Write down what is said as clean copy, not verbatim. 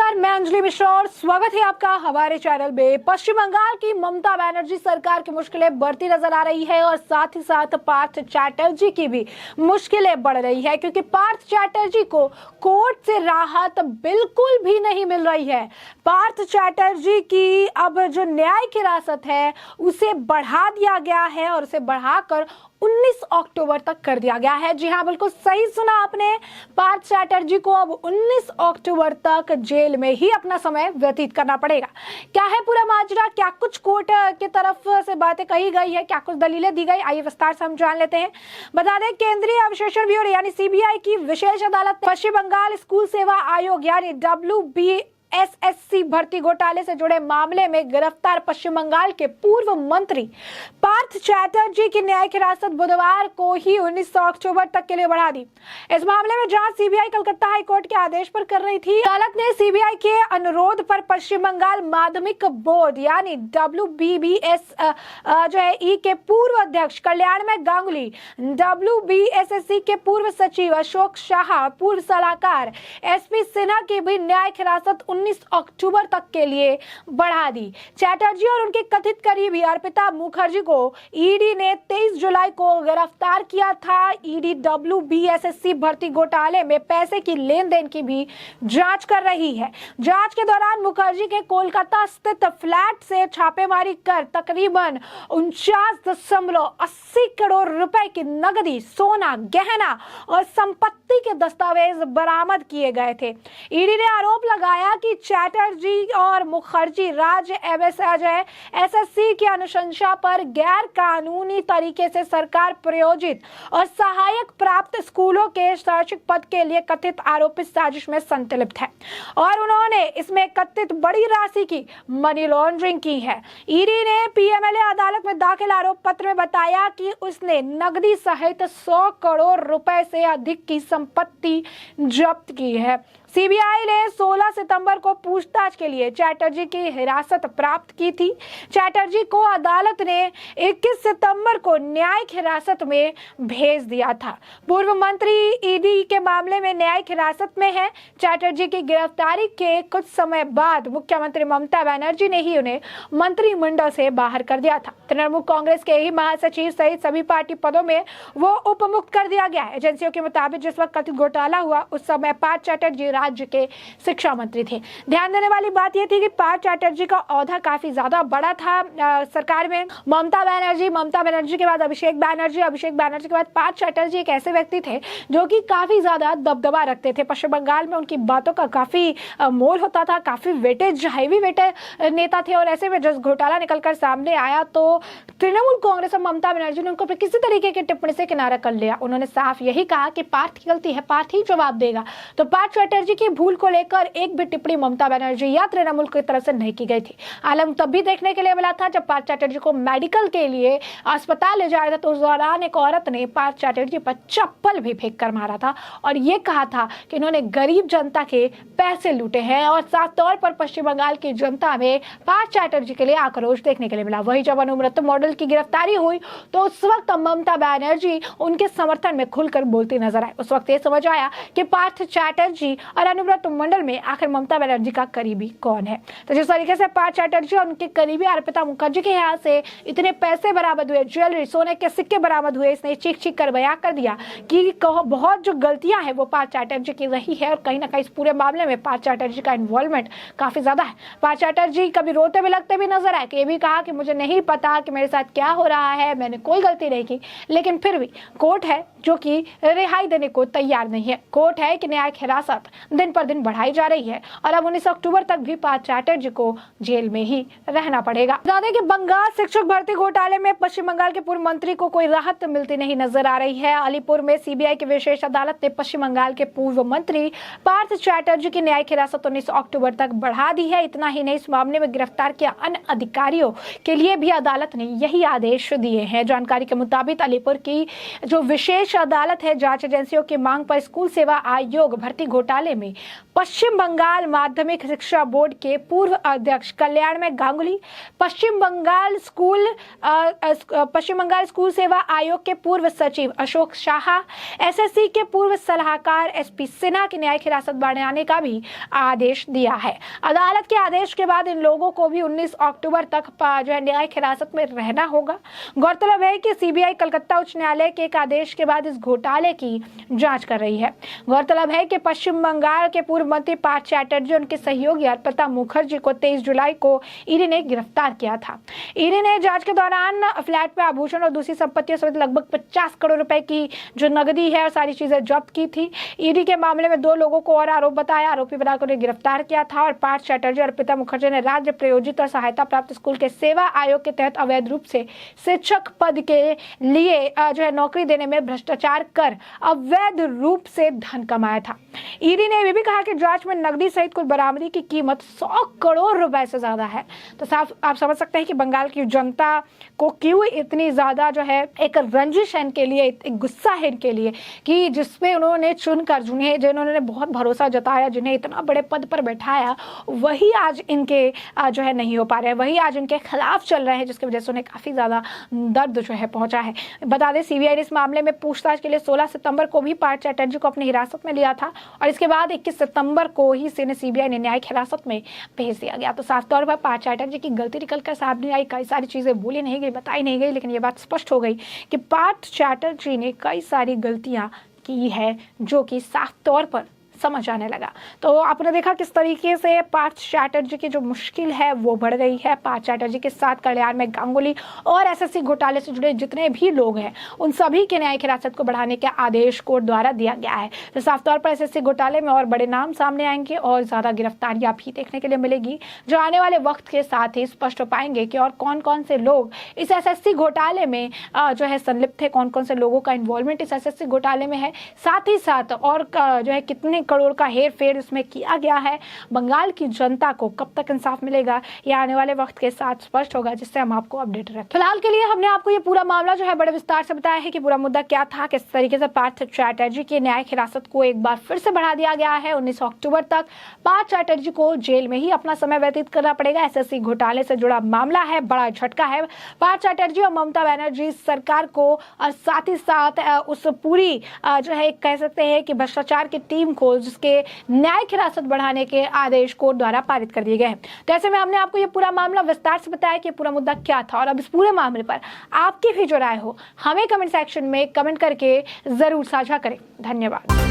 नमस्कार, मैं अंजलि मिश्रा और स्वागत है आपका हमारे चैनल में। पश्चिम बंगाल की ममता बनर्जी सरकार की मुश्किलें बढ़ती नजर आ रही है और साथ ही साथ पार्थ चैटर्जी की भी मुश्किलें बढ़ रही है, क्योंकि पार्थ चैटर्जी को कोर्ट से राहत बिल्कुल भी नहीं मिल रही है। पार्थ चैटर्जी की अब जो न्यायिक हिरासत है उसे बढ़ा दिया गया है और उसे बढ़ाकर 19 अक्टूबर तक कर दिया गया है। जी हाँ, बिल्कुल सही सुना आपने। पार्थ चैटर्जी को अब 19 अक्टूबर तक जेल में ही अपना समय व्यतीत करना पड़ेगा। क्या है पूरा माजरा, क्या कुछ कोर्ट की तरफ से बातें कही गई है, क्या कुछ दलीलें दी गई, आइए विस्तार से हम जान लेते हैं। बता दें, केंद्रीय अन्वेषण ब्यूरो यानी सीबीआई की विशेष अदालत पश्चिम बंगाल स्कूल सेवा आयोग यानी WBSSC भर्ती घोटाले से जुड़े मामले में गिरफ्तार पश्चिम बंगाल के पूर्व मंत्री पार्थ चैटर्जी की न्यायिक हिरासत बुधवार को ही 19 अक्टूबर तक के लिए बढ़ा दी। इस मामले में जांच सीबीआई कलकत्ता हाई कोर्ट के आदेश पर कर रही थी। अदालत ने सीबीआई के अनुरोध पर पश्चिम बंगाल माध्यमिक बोर्ड यानी WBBS के पूर्व अध्यक्ष कल्याणमय गांगुली, WBSSC के पूर्व सचिव अशोक शाह, पूर्व सलाहकार SP सिन्हा की भी न्यायिक हिरासत 19 अक्टूबर तक के लिए बढ़ा दी। चैटर्जी और उनके कथित करीबी अर्पिता मुखर्जी को ईडी ने 23 जुलाई को गिरफ्तार किया था। ईडी WBSSC भर्ती घोटाले में पैसे की लेन देन की भी जांच कर रही है। जांच के दौरान मुखर्जी के कोलकाता स्थित फ्लैट से छापेमारी कर तकरीबन 49.80 करोड़ रुपए की नकदी, सोना, गहना और संपत्ति के दस्तावेज बरामद किए गए थे। ईडी ने आरोप लगाया कि चैटर्जी और मुखर्जी राज्य SSC की अनुशंसा पर गैर कानूनी तरीके से सरकार प्रायोजित और सहायक प्राप्त स्कूलों के शैक्षिक पद के लिए कथित आरोपित साजिश में संलिप्त है और उन्होंने इसमें कथित बड़ी राशि की मनी लॉन्ड्रिंग की है। ईडी ने PMLA अदालत में दाखिल आरोप पत्र में बताया कि उसने नकदी सहित 100 करोड़ रुपए से अधिक की संपत्ति जब्त की है। सीबीआई ने 16 सितंबर को पूछताछ के लिए चैटर्जी की हिरासत प्राप्त की थी। चैटर्जी को अदालत ने 21 सितंबर को न्यायिक हिरासत में भेज दिया था। पूर्व मंत्री ईडी के मामले में न्यायिक हिरासत में है। चैटर्जी की गिरफ्तारी के कुछ समय बाद मुख्यमंत्री ममता बनर्जी ने ही उन्हें मंत्रिमंडल से बाहर कर दिया था। तृणमूल कांग्रेस के ही महासचिव सहित सभी पार्टी पदों में वो उपमुक्त कर दिया गया है। एजेंसियों के मुताबिक जिस वक्त कथित घोटाला हुआ उस समय पार्थ चैटर्जी राज्य के शिक्षा मंत्री थे। ध्यान देने वाली बात यह थी कि पार्थ चैटर्जी का ओहदा काफी ज्यादा बड़ा था सरकार में। ममता बनर्जी के बाद अभिषेक बैनर्जी के बाद पार्थ चैटर्जी एक ऐसे व्यक्ति थे जो कि काफी ज्यादा दबदबा रखते थे। पश्चिम बंगाल में उनकी बातों का काफी मोल होता था, काफी वेटेज, हैवी वेटेज नेता थे और ऐसे में जब घोटाला निकलकर सामने आया तो तृणमूल कांग्रेस और ममता बनर्जी ने उनको किसी तरीके की टिप्पणी से किनारा कर लिया। उन्होंने साफ यही कहा कि पार्थ की गलती है, पार्थ ही जवाब देगा। तो पार्थ चैटर्जी की भूल को लेकर एक भी टिप्पणी ममता बनर्जी या तृणमूल की तरफ से नहीं की गई थी। आलम तब भी देखने के लिए मिला था जब पार्थ चैटर्जी को मेडिकल के लिए अस्पताल ले जाया था तो उस दौरान एक औरत ने पार्थ चैटर्जी पर चप्पल भी फेंक कर मारा था और ये कहा था कि इन्होंने गरीब जनता के पैसे लूटे हैं और साफ तौर पर पश्चिम बंगाल की जनता में पार्थ चैटर्जी के लिए आक्रोश देखने के लिए मिला। वही जब अनुव्रत मॉडल की गिरफ्तारी हुई तो उस वक्त ममता बनर्जी उनके समर्थन में खुलकर बोलती नजर आए। उस वक्त ये समझ आया कि पार्थ चैटर्जी और अनुव्रत मंडल में आखिर ममता बनर्जी का करीबी कौन है। तो जिस तरीके से पार्थ चैटर्जी और उनके करीबी अर्पिता मुखर्जी के यहाँ से इतने पैसे बरामद हुए, ज्वेलरी, सोने के सिक्के बरामद हुए, इसने चीख चीख कर बयां कर दिया कि बहुत जो गलतियां हैं वो पार्थ चैटर्जी की रही है और कहीं ना कहीं इस पूरे मामले में पार्थ चैटर्जी का इन्वॉल्वमेंट काफी ज्यादा है। पार्थ चैटर्जी कभी रोते भी लगते भी नजर आए कि ये भी कहा कि मुझे नहीं पता कि मेरे साथ क्या हो रहा है, मैंने कोई गलती नहीं की, लेकिन फिर भी कोर्ट है जो कि रिहाई देने को तैयार नहीं है। कोर्ट है कि न्यायिक हिरासत दिन पर दिन बढ़ाई जा रही है और अब 19 अक्टूबर तक भी पार्थ चैटर्जी को जेल में ही रहना पड़ेगा। बता दें कि बंगाल शिक्षक भर्ती घोटाले में पश्चिम बंगाल के पूर्व मंत्री को कोई राहत मिलती नहीं नजर आ रही है। अलीपुर में सीबीआई की विशेष अदालत ने पश्चिम बंगाल के पूर्व मंत्री पार्थ चैटर्जी की न्यायिक हिरासत 19 अक्टूबर तक बढ़ा दी है। इतना ही नहीं, इस मामले में गिरफ्तार किया अन्य अधिकारियों के लिए भी अदालत ने यही आदेश दिए हैं। जानकारी के मुताबिक अलीपुर की जो विशेष अदालत है जांच एजेंसियों की मांग पर स्कूल सेवा आयोग भर्ती घोटाले में पश्चिम बंगाल माध्यमिक शिक्षा बोर्ड के पूर्व अध्यक्ष कल्याणमय गांगुली, पश्चिम बंगाल स्कूल सेवा आयोग के पूर्व सचिव अशोक शाह, एसएससी के पूर्व सलाहकार एसपी सिन्हा की न्यायिक हिरासत बढ़ाने का भी आदेश दिया है। अदालत के आदेश के बाद इन लोगों को भी 19 अक्टूबर तक जो है न्यायिक हिरासत में रहना होगा। गौरतलब है कि सीबीआई कलकत्ता उच्च न्यायालय के एक आदेश के बाद इस घोटाले की जांच कर रही है। गौरतलब है कि पश्चिम बंगाल के पूर्व मंत्री पार्थ चैटर्जी और उनके सहयोगी अर्पिता मुखर्जी को 23 जुलाई को ईडी ने गिरफ्तार किया था। ईडी ने जांच के दौरान फ्लैट पे आभूषण और दूसरी संपत्तियों समेत लगभग 50 करोड़ रुपए की जो नकदी है और सारी चीजें जब्त की थी। ईडी के मामले में 2 लोगों को और आरोपी बनाकर उन्हें गिरफ्तार किया था और पार्थ चैटर्जी और अर्पिता मुखर्जी ने राज्य प्रायोजित और सहायता प्राप्त स्कूल के सेवा आयोग के तहत अवैध रूप से शिक्षक पद के लिए जो है नौकरी देने में भ्रष्टाचार कर अवैध रूप से धन कमाया था। ईडी ने यह भी कहा कि जांच में नकदी सहित कुल बरामदी की कीमत 100 करोड़ रुपए से ज्यादा है। तो साफ आप समझ सकते हैं कि बंगाल की जनता को क्यों इतनी ज्यादा जो है एक रंजिश है इनके लिए, एक गुस्सा है इनके लिए कि जिसपे उन्होंने चुनकर जिन्होंने बहुत भरोसा जताया, जिन्हें इतना बड़े पद पर बैठाया, वही आज इनके जो है नहीं हो पा रहे हैं, वही आज इनके खिलाफ चल रहे हैं, जिसकी वजह से उन्हें काफी ज्यादा दर्द जो है पहुंचा है। बता दें सीबीआई ने इस मामले में पूछताछ के लिए 16 सितंबर को भी पार्थ चैटर्जी को अपनी हिरासत में लिया था और इसके बाद 21 सितंबर को ही सीबीआई ने न्यायिक हिरासत में भेज दिया गया। तो साफ तौर पर पार्थ चैटर्जी की गलती निकलकर सामने आई, कई सारी चीजें बोली नहीं गई, बताई नहीं गई, लेकिन ये बात स्पष्ट हो गई कि पार्थ चैटर्जी ने कई सारी गलतियां की है जो कि साफ तौर पर समझ आने लगा। तो आपने देखा किस तरीके से पार्थ चैटर्जी की जो मुश्किल है वो बढ़ रही है। पार्थ चैटर्जी के साथ कल्याणमय गांगुली और एसएससी घोटाले से जुड़े जितने भी लोग हैं उन सभी के न्यायिक हिरासत को बढ़ाने के आदेश कोर्ट द्वारा दिया गया है। तो साफ तौर पर एसएससी घोटाले में और बड़े नाम सामने आएंगे और ज्यादा गिरफ्तारियां भी देखने के लिए मिलेगी, जो आने वाले वक्त के साथ ही स्पष्ट हो पाएंगे कि और कौन कौन से लोग इस एसएससी घोटाले में जो है संलिप्त है, कौन कौन से लोगों का इन्वॉल्वमेंट इस एसएससी घोटाले में है, साथ ही साथ और जो है कितने करोड़ का हेर फेर इसमें किया गया है। बंगाल की जनता को कब तक इंसाफ मिलेगा ये आने वाले वक्त के साथ स्पष्ट होगा, जिससे हम आपको अपडेट रखें। फिलहाल के लिए हमने आपको ये पूरा मामला जो है बड़े विस्तार से बताया है कि पूरा मुद्दा क्या था, किस तरीके से पार्थ चैटर्जी की न्यायिक हिरासत को एक बार फिर से बढ़ा दिया गया है। 19 अक्टूबर तक पार्थ चैटर्जी को जेल में ही अपना समय व्यतीत करना पड़ेगा। एसएससी घोटाले से जुड़ा मामला है, बड़ा झटका है पार्थ चैटर्जी और ममता बनर्जी सरकार को और साथ ही साथ उस पूरी जो है कह सकते हैं कि भ्रष्टाचार की टीम को, जिसके न्यायिक हिरासत बढ़ाने के आदेश कोर्ट द्वारा पारित कर दिए गए हैं। तो ऐसे में हमने आपको ये पूरा मामला विस्तार से बताया कि पूरा मुद्दा क्या था और अब इस पूरे मामले पर आपकी भी जो राय हो हमें कमेंट सेक्शन में कमेंट करके जरूर साझा करें। धन्यवाद।